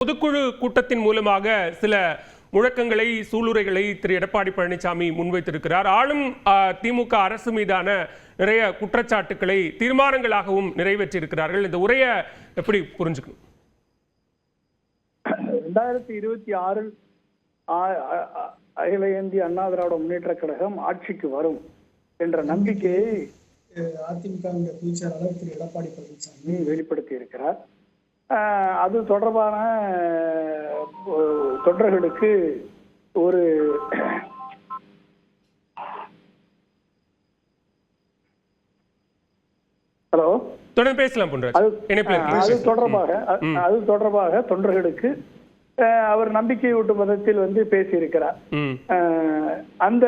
பொதுக்குழு கூட்டத்தின் மூலமாக சில முழக்கங்களை சூளுரைகளை திரு எடப்பாடி பழனிசாமி முன்வைத்திருக்கிறார். ஆளும் திமுக அரசு மீதான நிறைய குற்றச்சாட்டுக்களை தீர்மானங்களாகவும் நிறைவேற்றியிருக்கிறார்கள். இந்த உரையை எப்படி புரிஞ்சுக்கணும்? 2026 அகில இந்திய அண்ணா திராவிட முன்னேற்ற கழகம் ஆட்சிக்கு வரும் என்ற நம்பிக்கையை அதிமுக பொதுச்செயலாளர் திரு எடப்பாடி பழனிசாமி வெளிப்படுத்தி இருக்கிறார். அது தொடர்பான தொண்டர்களுக்கு ஒரு ஹலோ தொடர்ந்து பேசலாம். அது தொடர்பாக தொண்டர்களுக்கு அவர் நம்பிக்கையூட்டும் விதத்தில் பேசியிருக்கிறார். அந்த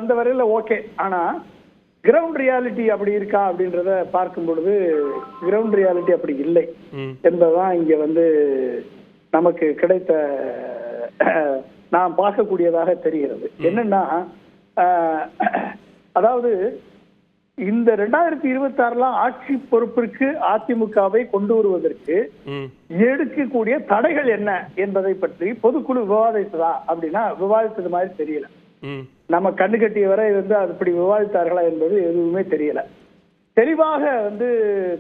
அந்த வரையில ஓகே. ஆனா கிரவுண்ட் ரியாலிட்டி அப்படி இருக்கா அப்படின்றத பார்க்கும் பொழுது கிரவுண்ட் ரியாலிட்டி அப்படி இல்லை என்பதுதான் இங்க நமக்கு கிடைத்த நாம் பார்க்கக்கூடியதாக தெரிகிறது. என்னன்னா, அதாவது இந்த 2026 ஆட்சி பொறுப்பிற்கு அதிமுகவை கொண்டு வருவதற்கு எடுக்கக்கூடிய தடைகள் என்ன என்பதை பற்றி பொதுக்குழு விவாதித்ததா அப்படின்னா விவாதித்தது மாதிரி தெரியல. நம்ம கண்ணு கட்டிய வரை அப்படி விவாதித்தார்களா என்பது எதுவுமே தெரியல. தெளிவாக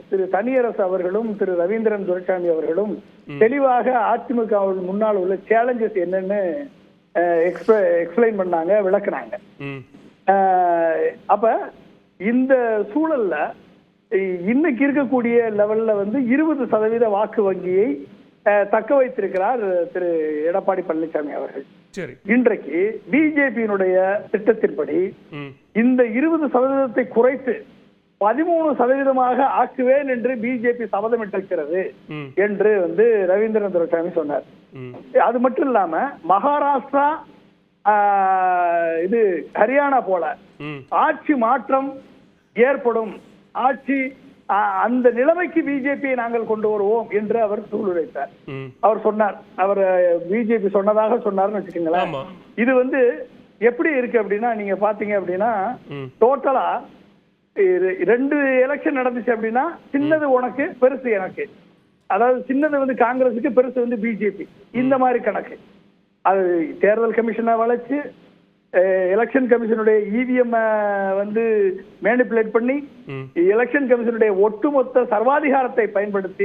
திரு தனியரசு அவர்களும் திரு ரவீந்திரன் துரைசாமி அவர்களும் தெளிவாக அதிமுக முன்னால் உள்ள சேலஞ்சஸ் என்னன்னு எக்ஸ்பிளைன் பண்ணாங்க, விளக்குனாங்க. அப்ப இந்த சூழல்ல இன்னைக்கு இருக்கக்கூடிய லெவல்ல 20% வாக்கு வங்கியை தக்க வைத்திருக்கிறார் திரு எடப்பாடி பழனிசாமி அவர்கள். இன்றைக்கு பிஜேபியினுடைய திட்டத்தின்படி இந்த 20% குறைத்து 13% ஆக்குவேன் என்று பிஜேபி சபதமிட்டிருக்கிறது என்று ரவீந்திரன் துரைசாமி சொன்னார். அது மட்டும் இல்லாம மகாராஷ்டிரா ஹரியானா போல ஆட்சி மாற்றம் ஏற்படும், ஆட்சி அந்த நிலைமைக்கு பிஜேபியை நாங்கள் கொண்டு வருவோம் என்று அவர் சூளுரைத்தார். அவர் சொன்னார், அவர் பிஜேபி சொன்னதாக சொன்னார்னு வச்சுக்கோங்களேன். இது எப்படி இருக்கு அப்படின்னா, நீங்க பாத்தீங்க அப்படின்னா டோட்டலா 2 எலெக்ஷன் நடந்துச்சு அப்படின்னா சின்னது உனக்கு பெருசு எனக்கு, அதாவது சின்னது காங்கிரஸுக்கு பெருசு பிஜேபி, இந்த மாதிரி கணக்கு. அது தேர்தல் கமிஷனை வளைச்சு எலெக்ஷன் கமிஷனுடைய இவிஎம் மேனிபுலேட் பண்ணி எலெக்ஷன் கமிஷனுடைய ஒட்டுமொத்த சர்வாதிகாரத்தை பயன்படுத்தி